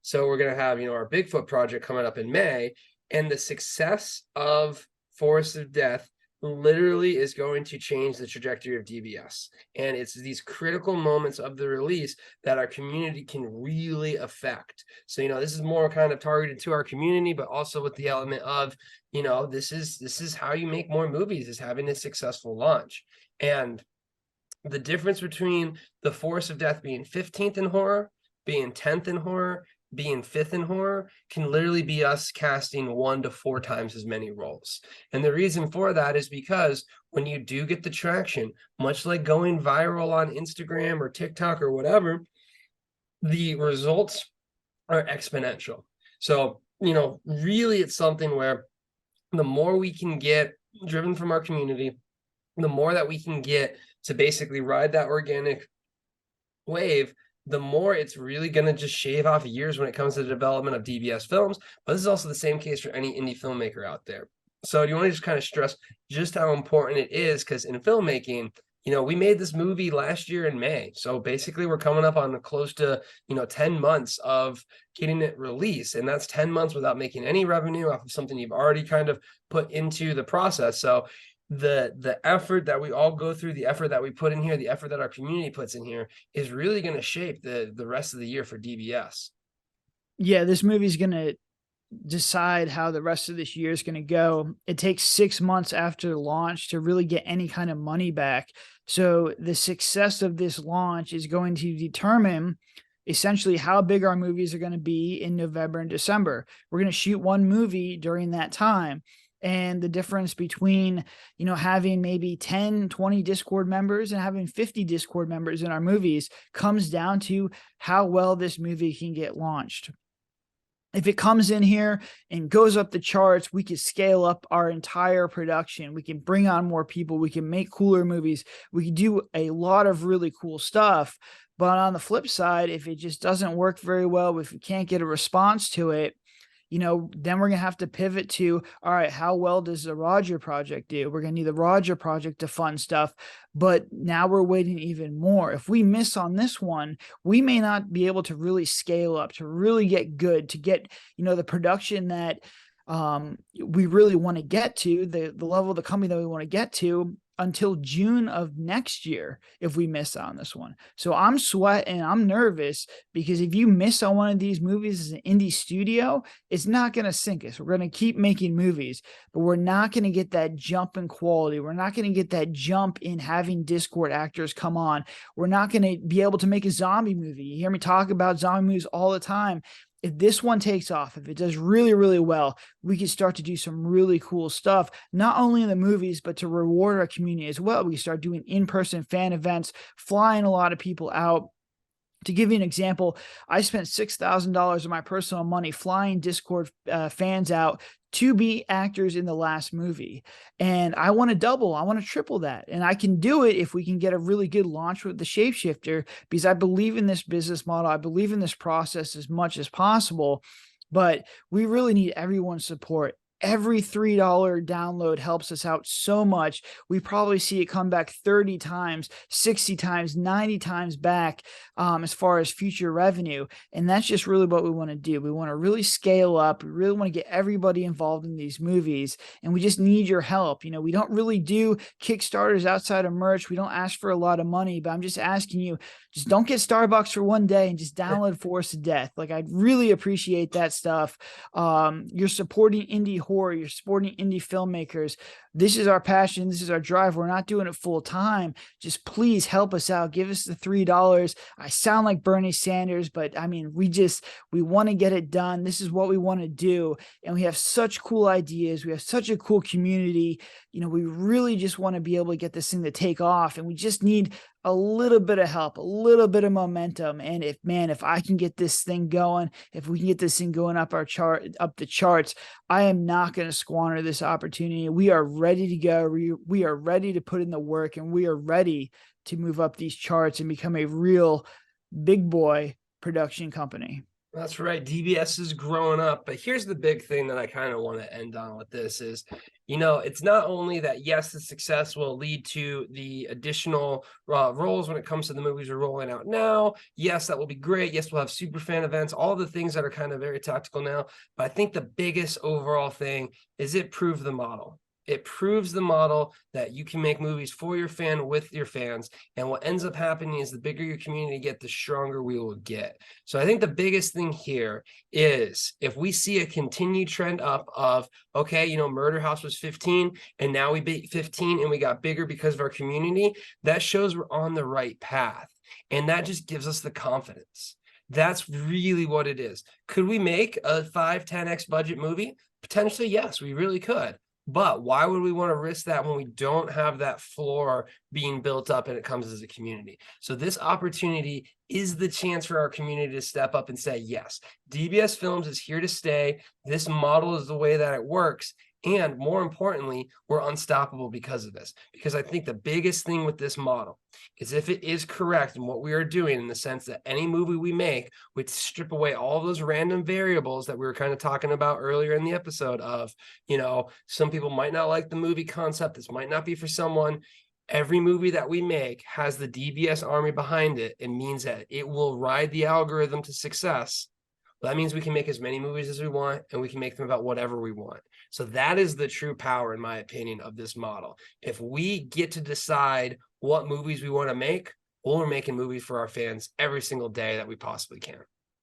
So we're going to have, our Bigfoot project coming up in May, and the success of Forest of Death literally is going to change the trajectory of DBS. And it's these critical moments of the release that our community can really affect. So, this is more kind of targeted to our community, but also with the element of, this is how you make more movies, is having a successful launch. And the difference between the Force of Death being 15th in horror, being 10th in horror, being 5th in horror can literally be us casting 1 to 4 times as many roles. And the reason for that is because when you do get the traction, much like going viral on Instagram or TikTok or whatever, the results are exponential. So, really it's something where the more we can get driven from our community, the more that we can get to basically ride that organic wave, the more it's really going to just shave off years when it comes to the development of DBS Films. But this is also the same case for any indie filmmaker out there. So do you want to just kind of stress just how important it is? Because in filmmaking, we made this movie last year in May. So basically we're coming up on close to, 10 months of getting it released. And that's 10 months without making any revenue off of something you've already kind of put into the process. So the effort that we all go through, the effort that we put in here, the effort that our community puts in here is really going to shape the rest of the year for DBS. Yeah, this movie's going to decide how the rest of this year is going to go. It takes 6 months after launch to really get any kind of money back. So the success of this launch is going to determine essentially how big our movies are going to be in November and December. We're going to shoot one movie during that time. And the difference between, having maybe 10, 20 Discord members and having 50 Discord members in our movies comes down to how well this movie can get launched. If it comes in here and goes up the charts, we can scale up our entire production. We can bring on more people. We can make cooler movies. We can do a lot of really cool stuff. But on the flip side, if it just doesn't work very well, if we can't get a response to it, then we're going to have to pivot to, all right, how well does the Roger project do? We're going to need the Roger project to fund stuff, but now we're waiting even more. If we miss on this one, we may not be able to really scale up, to really get good, to get, the production that we really want to get to, the level of the company that we want to get to, until June of next year if we miss on this one. So I'm sweating, I'm nervous, because if you miss on one of these movies as an indie studio, it's not going to sink us. We're going to keep making movies, but we're not going to get that jump in quality. We're not going to get that jump in having Discord actors come on. We're not going to be able to make a zombie movie. You hear me talk about zombie movies all the time. If this one takes off, if it does really, really well, we can start to do some really cool stuff, not only in the movies, but to reward our community as well. We can start doing in-person fan events, flying a lot of people out. To give you an example, I spent $6,000 of my personal money flying Discord fans out to be actors in the last movie. And I want to double, I want to triple that. And I can do it if we can get a really good launch with the Shapeshifter, because I believe in this business model. I believe in this process as much as possible, but we really need everyone's support. Every $3 download helps us out so much. We probably see it come back 30 times, 60 times, 90 times back as far as future revenue. And that's just really what we want to do. We want to really scale up. We really want to get everybody involved in these movies. And we just need your help. We don't really do Kickstarters outside of merch. We don't ask for a lot of money, but I'm just asking you, just don't get Starbucks for one day and just download Force to Death. Like, I'd really appreciate that stuff. You're supporting indie horror. You're supporting indie filmmakers. This is our passion. This is our drive. We're not doing it full time. Just please help us out. Give us the $3. I sound like Bernie Sanders, but I mean, we want to get it done. This is what we want to do. And we have such cool ideas. We have such a cool community. We really just want to be able to get this thing to take off. And we just need a little bit of help, a little bit of momentum. And if I can get this thing going, if we can get this thing going up the charts, I am not going to squander this opportunity. We are ready to go. We are ready to put in the work, and we are ready to move up these charts and become a real big boy production company. That's right. DBS is growing up. But here's the big thing that I kind of want to end on with this is, it's not only that, yes, the success will lead to the additional roles when it comes to the movies we're rolling out now. Yes, that will be great. Yes, we'll have super fan events, all the things that are kind of very tactical now. But I think the biggest overall thing is it proved the model. It proves the model that you can make movies for your fan with your fans. And what ends up happening is the bigger your community get, the stronger we will get. So I think the biggest thing here is if we see a continued trend up of, okay, Murder House was 15 and now we beat 15 and we got bigger because of our community, that shows we're on the right path. And that just gives us the confidence. That's really what it is. Could we make a 5-10x budget movie? Potentially, yes, we really could. But why would we want to risk that when we don't have that floor being built up and it comes as a community? So this opportunity is the chance for our community to step up and say, yes, DBS Films is here to stay. This model is the way that it works. And more importantly, we're unstoppable because of this. Because I think the biggest thing with this model is if it is correct in what we are doing, in the sense that any movie we make would strip away all those random variables that we were kind of talking about earlier in the episode of, some people might not like the movie concept. This might not be for someone. Every movie that we make has the DBS army behind it. It means that it will ride the algorithm to success. That means we can make as many movies as we want, and we can make them about whatever we want. So that is the true power, in my opinion, of this model. If we get to decide what movies we want to make, we're making movies for our fans every single day that we possibly can.